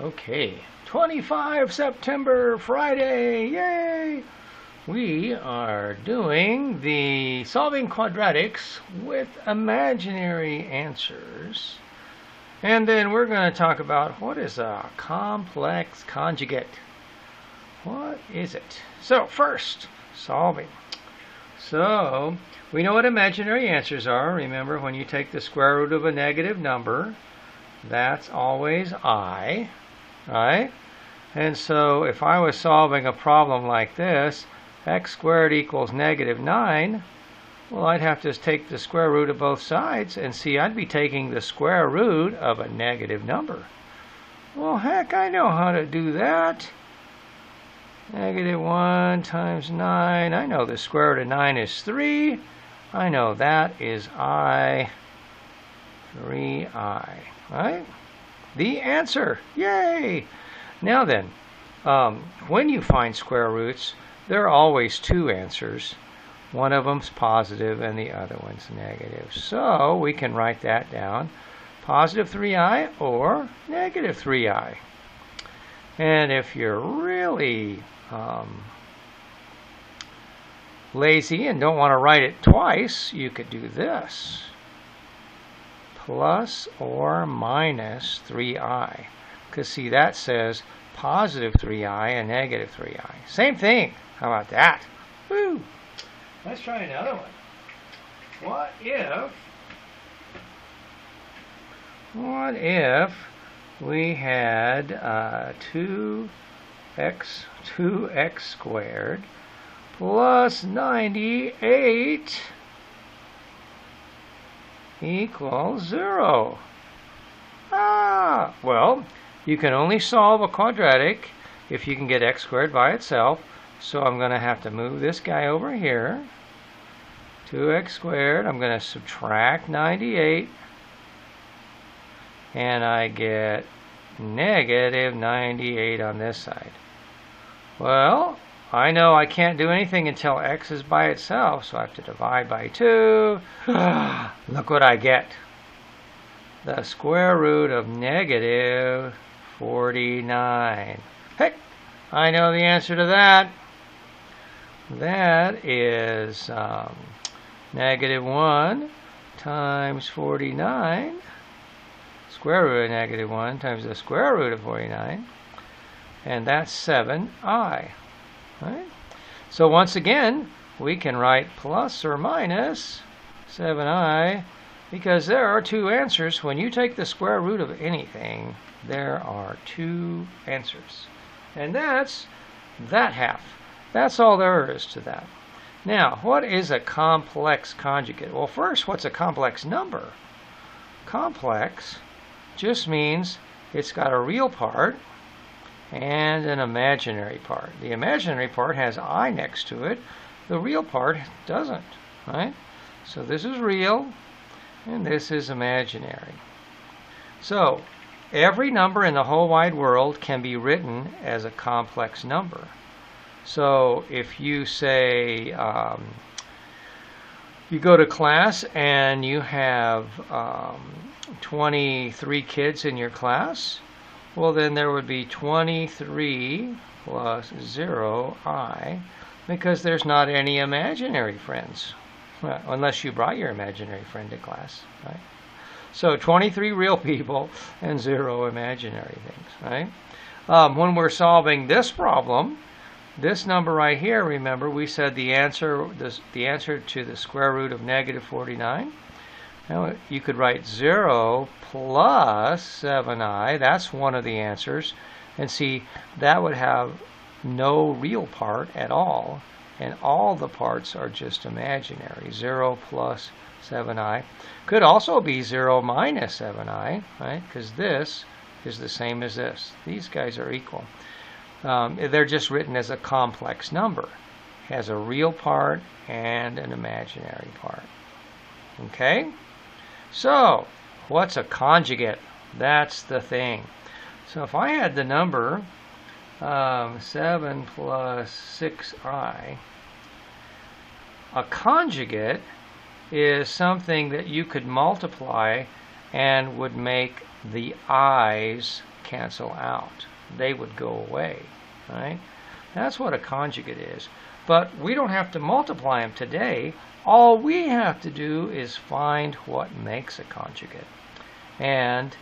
Okay, 25 September, Friday, yay! We are doing the solving quadratics with imaginary answers. And then we're going to talk about what is a complex conjugate. What is it? So first, solving. So we know what imaginary answers are. Remember, when you take the square root of a negative number, that's always I. Right? And so if I was solving a problem like this, x squared equals negative 9, well, I'd have to take the square root of both sides, and see, I'd be taking the square root of a negative number. Well, heck, I know how to do that. Negative 1 times 9. I know the square root of 9 is 3. I know that is I, 3I. Right? The answer. Yay! Now then, when you find square roots, there are always two answers. One of them's positive and the other one's negative. So we can write that down. Positive 3i or negative 3i. And if you're really lazy and don't want to write it twice, you could do this. Plus or minus 3i. Because see, that says positive 3i and negative 3i. Same thing. How about that? Woo! Let's try another one. What if we had 2x squared plus 98 equals 0. Well, you can only solve a quadratic if you can get x squared by itself. So I'm going to have to move this guy over here. 2x squared. I'm going to subtract 98. And I get negative 98 on this side. Well, I know I can't do anything until x is by itself, so I have to divide by 2. Look what I get. The square root of negative 49. Heck, I know the answer to that. That is negative 1 times 49. Square root of negative 1 times the square root of 49. And that's 7i. Right? So once again, we can write plus or minus 7i, because there are two answers. When you take the square root of anything, there are two answers. And that's that half. That's all there is to that. Now, what is a complex conjugate? Well, first, what's a complex number? Complex just means it's got a real part and an imaginary part. The imaginary part has I next to it. The real part doesn't, right? So this is real and this is imaginary. So every number in the whole wide world can be written as a complex number. So if you say you go to class and you have 23 kids in your class, well, then there would be 23 plus 0i, because there's not any imaginary friends, well, unless you brought your imaginary friend to class, right? So 23 real people and 0 imaginary things, right? When we're solving this problem, this number right here, remember, we said the answer to the square root of negative 49. Now you could write 0 plus 7i. That's one of the answers. And see, that would have no real part at all. And all the parts are just imaginary. 0 plus 7i. Could also be 0 minus 7i, right? Because this is the same as this. These guys are equal. They're just written as a complex number. It has a real part and an imaginary part. Okay? So, what's a conjugate? That's the thing. So if I had the number 7 plus 6i, a conjugate is something that you could multiply and would make the i's cancel out. They would go away, right? That's what a conjugate is. But we don't have to multiply them today. All we have to do is find what makes a conjugate. And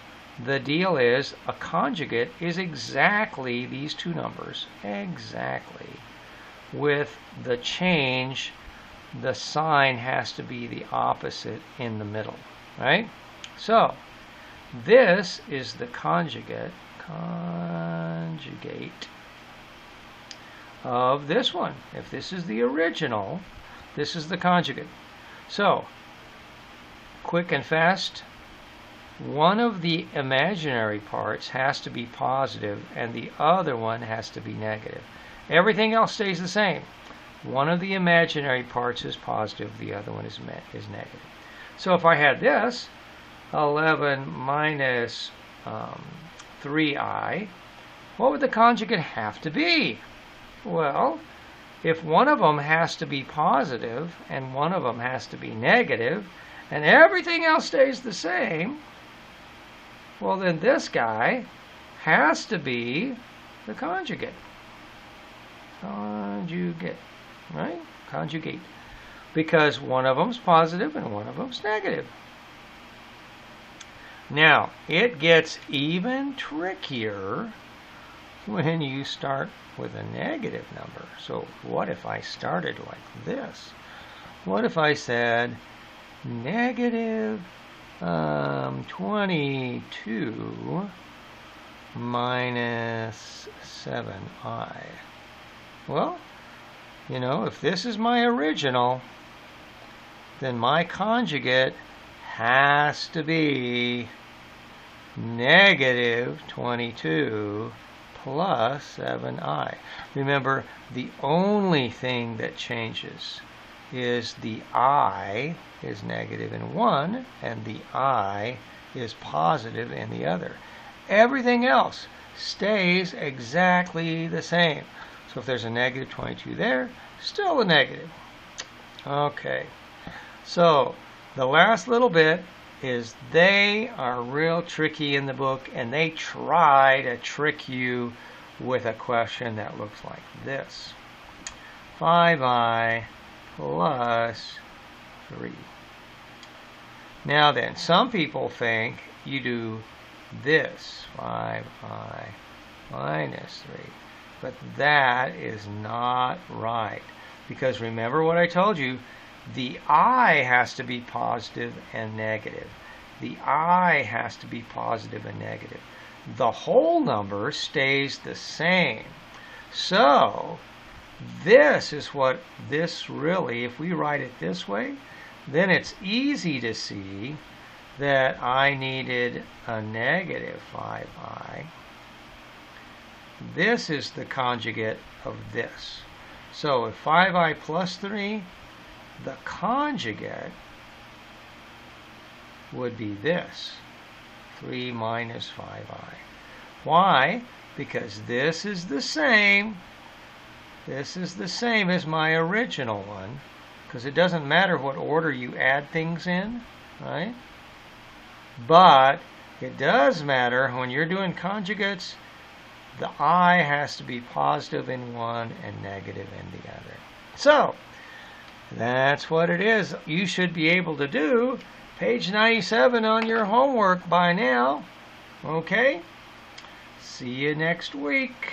the deal is, a conjugate is exactly these two numbers, exactly. With the change, the sign has to be the opposite in the middle, right? So, this is the conjugate of this one. If this is the original, this is the conjugate. So, quick and fast, one of the imaginary parts has to be positive and the other one has to be negative. Everything else stays the same. One of the imaginary parts is positive, the other one is negative. So if I had this, 11 minus 3i, what would the conjugate have to be? Well, if one of them has to be positive and one of them has to be negative, and everything else stays the same, well then this guy has to be the conjugate. Conjugate, right? Conjugate. Because one of them's positive and one of them's negative. Now, it gets even trickier when you start with a negative number. So what if I started like this? What if I said negative 22 minus 7i? Well, you know, if this is my original, then my conjugate has to be negative 22 plus 7i. Remember, the only thing that changes is the I is negative in one and the I is positive in the other. Everything else stays exactly the same. So if there's a negative 22 there, still a negative. Okay, so the last little bit is they are real tricky in the book, and they try to trick you with a question that looks like this. 5i plus 3. Now then, some people think you do this, 5i minus 3. But that is not right. Because remember what I told you, the I has to be positive and negative. The I has to be positive and negative. The whole number stays the same. So, this is what this really, if we write it this way, then it's easy to see that I needed a negative 5i. This is the conjugate of this. So if 5i plus 3, the conjugate would be this, 3 minus 5i. Why? Because this is the same. This is the same as my original one, because it doesn't matter what order you add things in, right? But it does matter when you're doing conjugates. The I has to be positive in one and negative in the other. So, that's what it is. You should be able to do page 97 on your homework by now. Okay? See you next week.